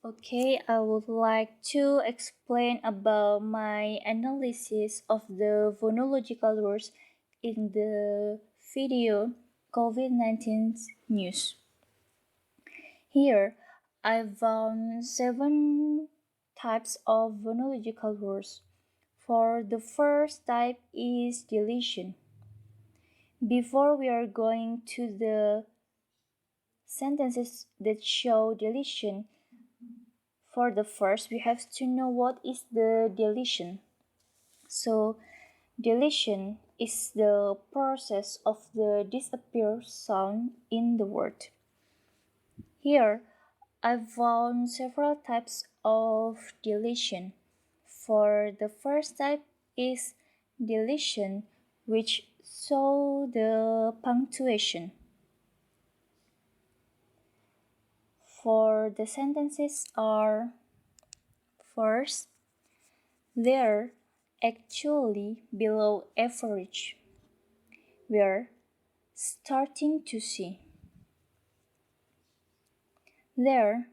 Okay, I would like to explain about my analysis of the phonological words in the video COVID-19 news. Here, I found 7 types of phonological words. For the first type is deletion. Before we are going to the sentences that show deletion, for the first, we have to know what is the deletion. So, deletion is the process of the disappear sound in the word. Here, I found several types of deletion. For the first type is deletion, which show the punctuation. For the sentences are first, they're actually below average. We're starting to see. They're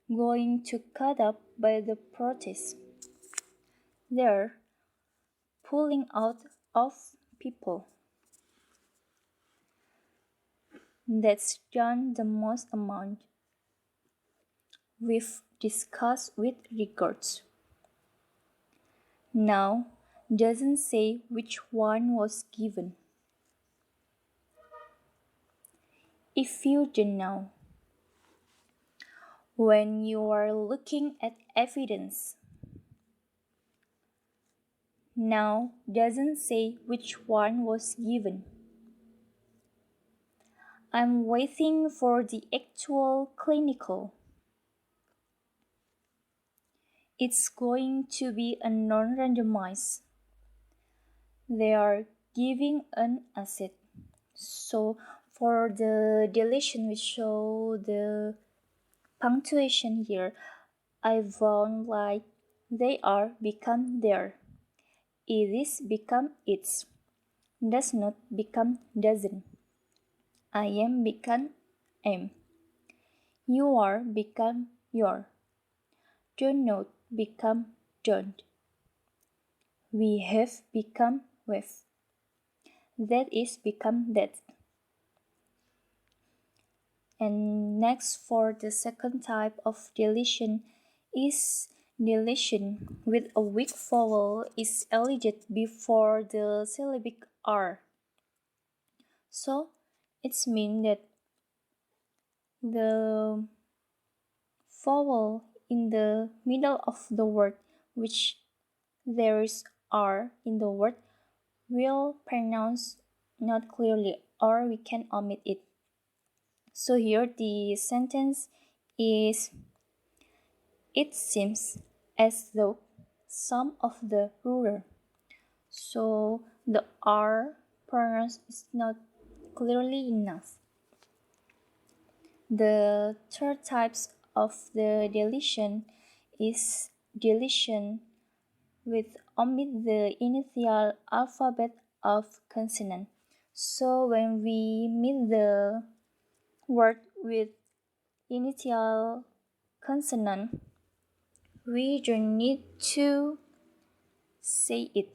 going to cut up by the protest. They're pulling out of people. That's done the most amount. We've discussed with regards. Now doesn't say which one was given. If you don't know, when you are looking at evidence, now doesn't say which one was given. I'm waiting for the actual clinical. It's going to be a non-randomized. They are giving an asset. So for the deletion, we show the punctuation here. I found like they are become there. It is become its. Does not become doesn't. I am become am. You are become your. Do not become don't. We have become with. That is become that. And next, for the second type of deletion is deletion with a weak vowel is elided before the syllabic R. So it means that the vowel in the middle of the word, which there is R in the word, will pronounce not clearly or we can omit it. So here the sentence is, it seems as though some of the ruler. So the R pronounced is not clearly enough. The third types of the deletion is deletion with omit the initial alphabet of consonant. So when we meet the word with initial consonant, we don't need to say it.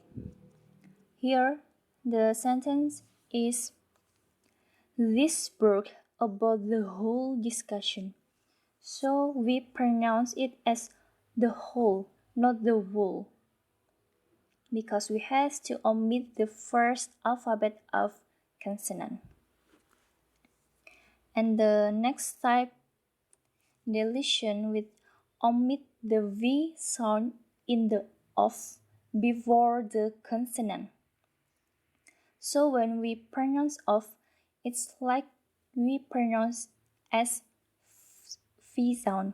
Here, the sentence is, this broke about the whole discussion. So we pronounce it as the whole, not the whole, because we have to omit the first alphabet of consonant. And the next type, deletion with omit the V sound in the of before the consonant. So when we pronounce of, it's like we pronounce as V sound.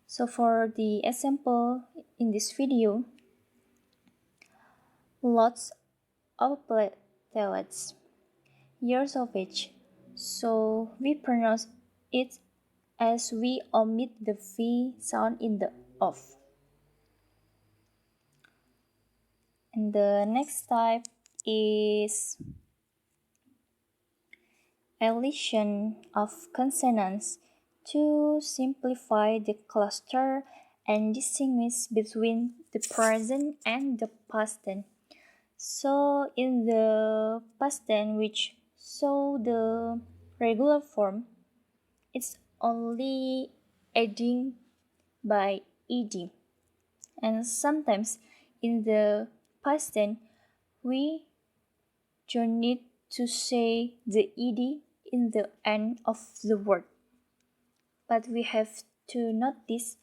So for the example in this video, lots of platelets, years of age. So we pronounce it as we omit the V sound in the of. And the next type is elision of consonants to simplify the cluster and distinguish between the present and the past tense. So in the past tense, which show the regular form, it's only adding by ed. And sometimes in the past tense, we don't need to say the ed in the end of the word, but we have to notice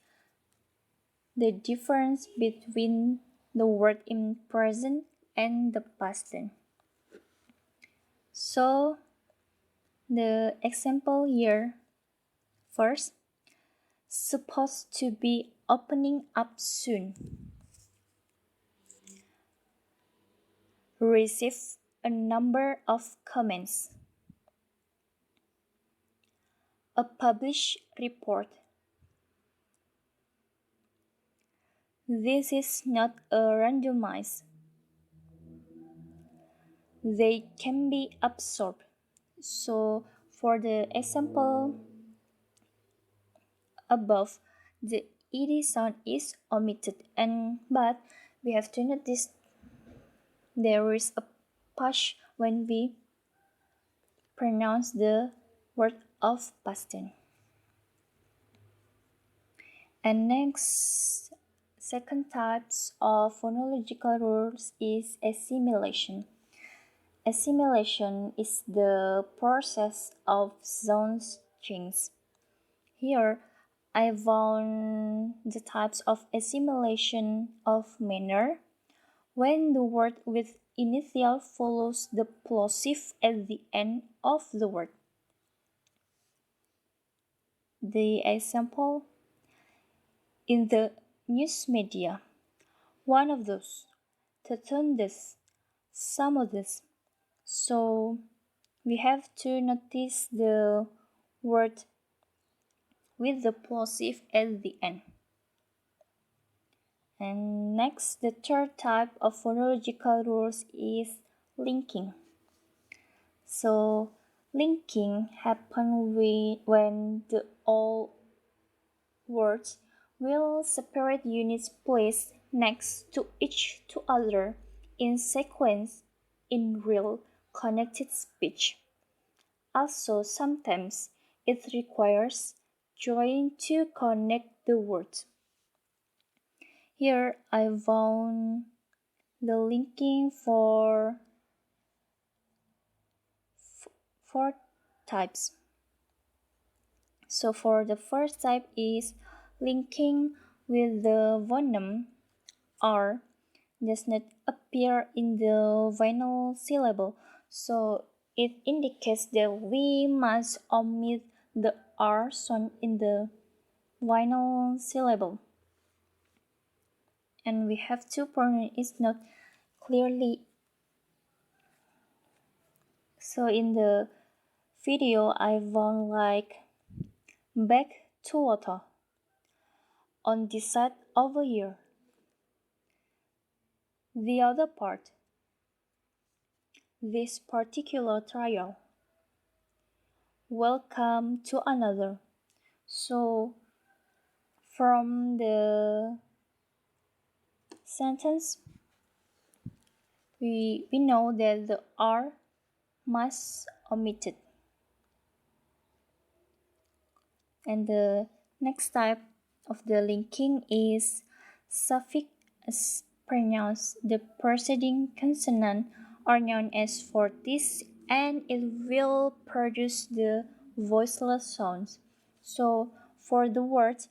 the difference between the word in present and the past tense. So the example here first, supposed to be opening up soon. Receive a number of comments. A published report. This is not a randomized. They can be absorbed. So for the example above, the ed sound is omitted, but we have to notice there is a push when we pronounce the word of past tense. And next, second types of phonological rules is assimilation. Assimilation is the process of sound change. Here, I found the types of assimilation of manner when the word with initial follows the plosive at the end of the word. The example in the news media, one of those, to turn this, some of this. So we have to notice the word with the plosive at the end. And next, the third type of phonological rules is linking. So linking happens when the all words will separate units placed next to each to other in sequence in real connected speech. Also, sometimes it requires join to connect the words. Here I found the linking for four types. So for the first type is linking with the phoneme R does not appear in the final syllable, so it indicates that we must omit the R sound in the final syllable. And we have to pronounce it not clearly. So in the video I found like back to water on this side over here. The other part, this particular trial. Welcome to another. So from the sentence, we know that the R must omitted. And the next type of the linking is suffix as pronounced. The preceding consonant are known as for this, and it will produce the voiceless sounds. So for the words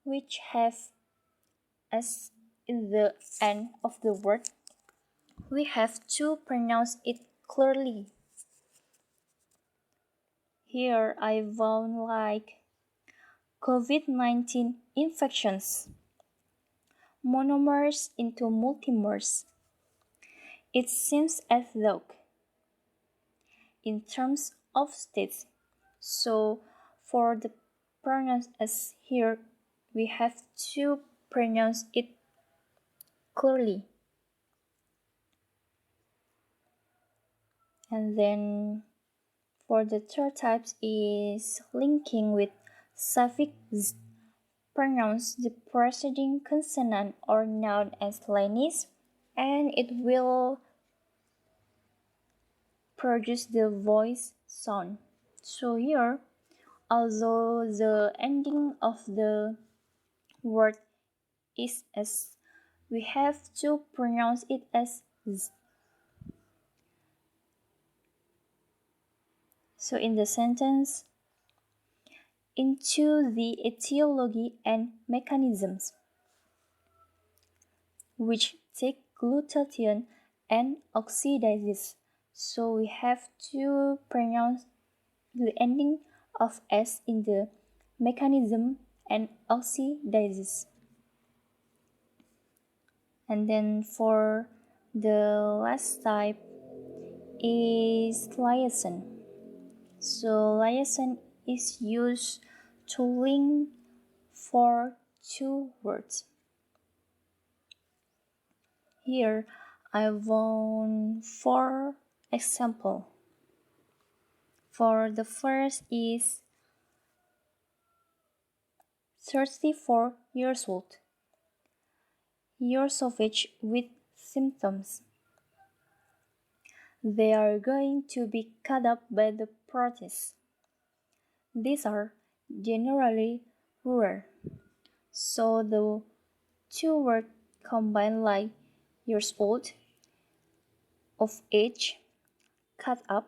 which have S in the end of the word, we have to pronounce it clearly. Here I found like COVID-19 infections, monomers into multimers. It seems as though in terms of states. So for the pronounce as here, we have to pronounce it clearly. And then for the third types is linking with suffix z pronounce the preceding consonant or noun as Lenis, and it will produce the voice sound. So here, although the ending of the word is s, we have to pronounce it as z. So in the sentence, into the etiology and mechanisms which take glutathione and oxidizes. So we have to pronounce the ending of S in the mechanism and oxidizes. And then for the last type is liaison. So liaison is used to link for two words. Here I want four examples. For the first is 34 years old. Years of age with symptoms. They are going to be cut up by the protests. These are generally rare. So the two words combine like years old, of age, cut up,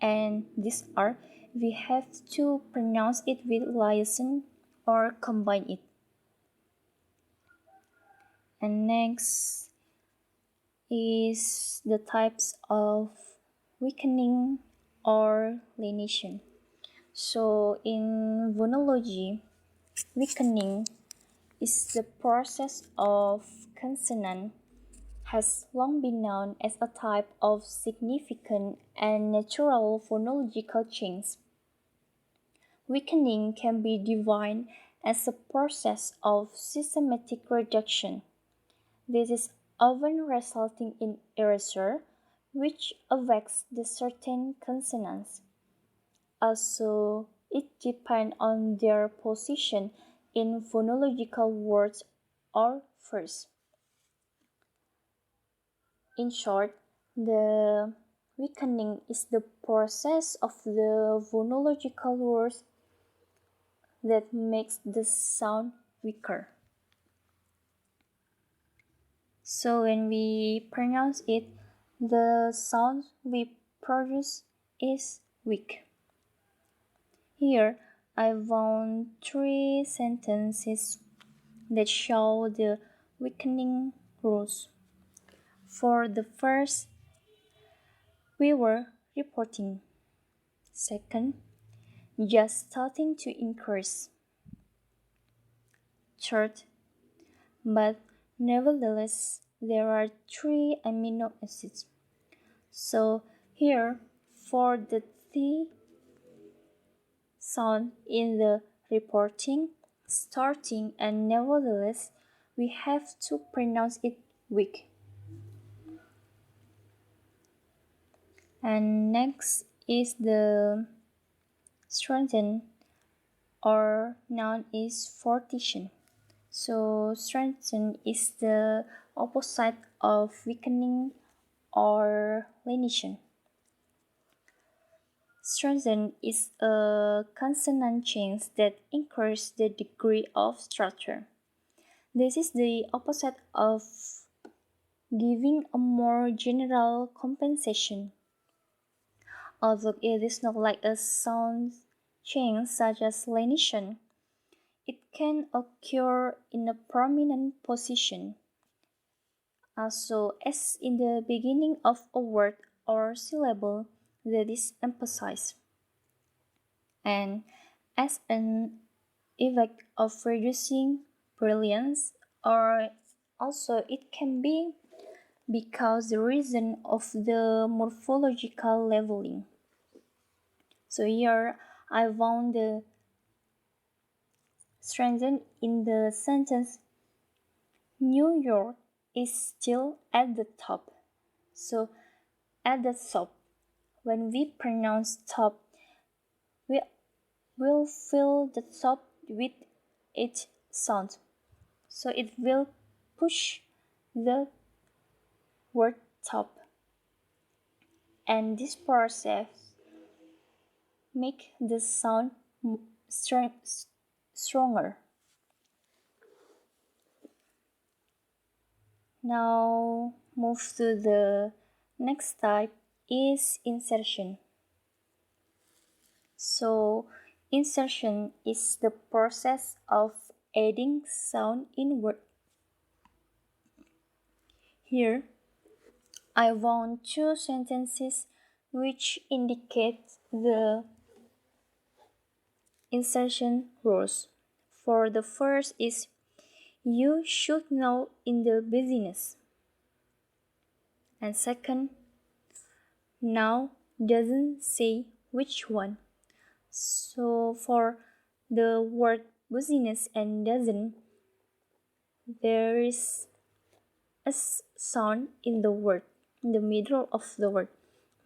and these are, we have to pronounce it with liaison or combine it. And next is the types of weakening or lenition. So in phonology, weakening is the process of consonant has long been known as a type of significant and natural phonological change. Weakening can be defined as a process of systematic reduction. This is often resulting in erasure, which affects the certain consonants. Also, it depends on their position in phonological words or phrase. In short, the weakening is the process of the phonological words that makes the sound weaker. So when we pronounce it, the sound we produce is weak. Here, I found three sentences that show the weakening rules. For the first, we were reporting. Second, just starting to increase. Third, but nevertheless, there are 3 amino acids. So here, for the T sound in the reporting, starting, and nevertheless, we have to pronounce it weak. And next is the strengthen, or noun is fortification. So strengthen is the opposite of weakening or lenition. Strengthen is a consonant change that increases the degree of structure. This is the opposite of giving a more general compensation. Although it is not like a sound change such as lenition, it can occur in a prominent position. Also, as in the beginning of a word or syllable that is emphasized, and as an effect of reducing brilliance, or also it can be because the reason of the morphological leveling. So here I found the strengthen in the sentence New York is still at the top. So at the top, when we pronounce top, we will feel the top with each sound. So it will push the word top. And this process make the sound stronger. Now move to the next type is insertion. So insertion is the process of adding sound in word. Here I want two sentences which indicate the insertion rules. For the first is you should know in the business. And second, now doesn't say which one. So for the word business and doesn't, there is a sound in the word, in the middle of the word.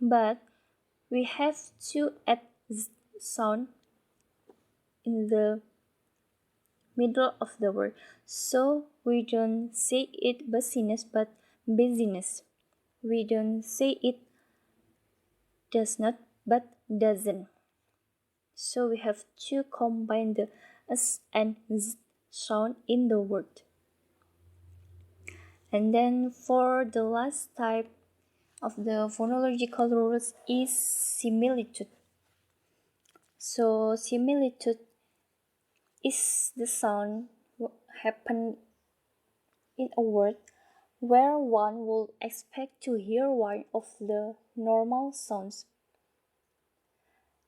But we have to add sound in the middle of the word. So we don't say it business but business. We don't say it does not but doesn't. So we have to combine the s and z sound in the word. And then for the last type of the phonological rules is similitude. So similitude is the sound happen in a word where one would expect to hear one of the normal sounds.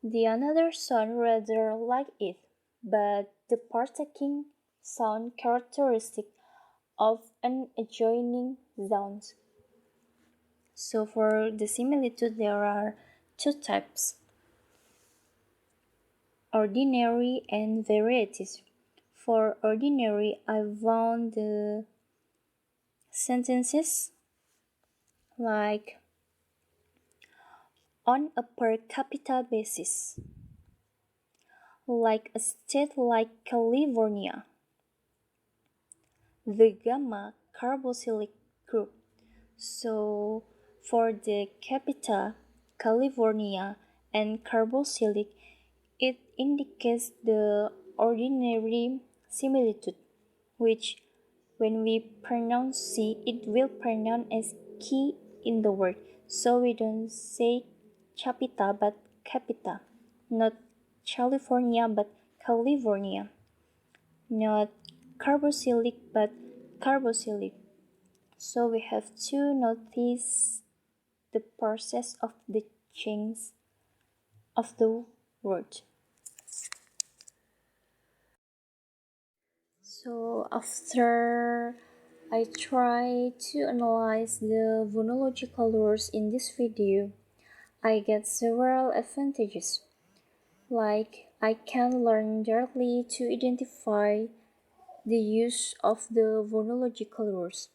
The another sound rather like it, but the partaking sound characteristic of an adjoining sound. So for the similitude there are two types, ordinary and varieties. For ordinary, I found the sentences like on a per capita basis, like a state like California, the gamma carboxylic group. So for the capita, California, and carboxylic, it indicates the ordinary similitude, which when we pronounce C, it will pronounce as key in the word. So we don't say capita but capita, not California but California, not carboxylic but carboxylic. So we have to notice the process of the change of the word. So after I try to analyze the phonological rules in this video, I get several advantages. Like I can learn directly to identify the use of the phonological rules.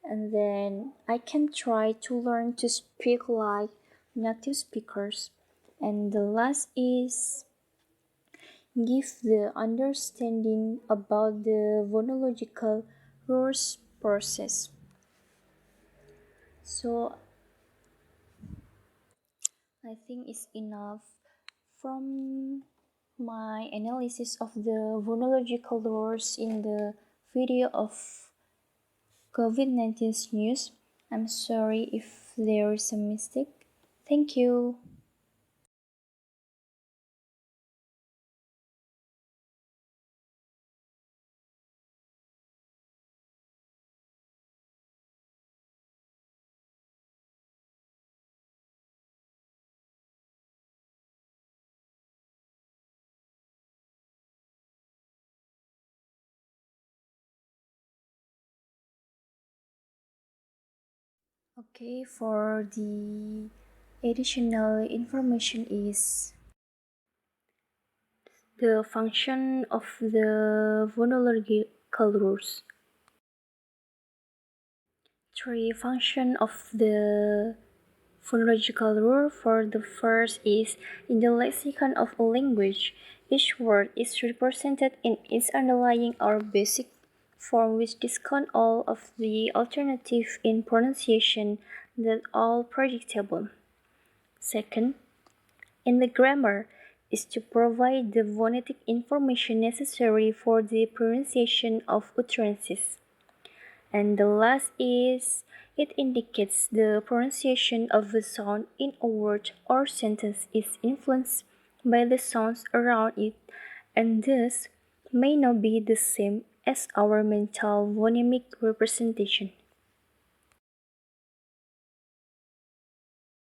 And then I can try to learn to speak like native speakers. And the last is give the understanding about the phonological rules process. So I think it's enough from my analysis of the phonological rules in the video of COVID-19 news. I'm sorry if there is a mistake. Thank you. Okay, for the additional information is the function of the phonological rules. Three function of the Phonological rule for the first is in the lexicon of a language, each word is represented in its underlying or basic form which discount all of the alternatives in pronunciation that are predictable. Second, in the grammar is to provide the phonetic information necessary for the pronunciation of utterances. And the last is it indicates the pronunciation of a sound in a word or sentence is influenced by the sounds around it and thus may not be the same as our mental phonemic representation.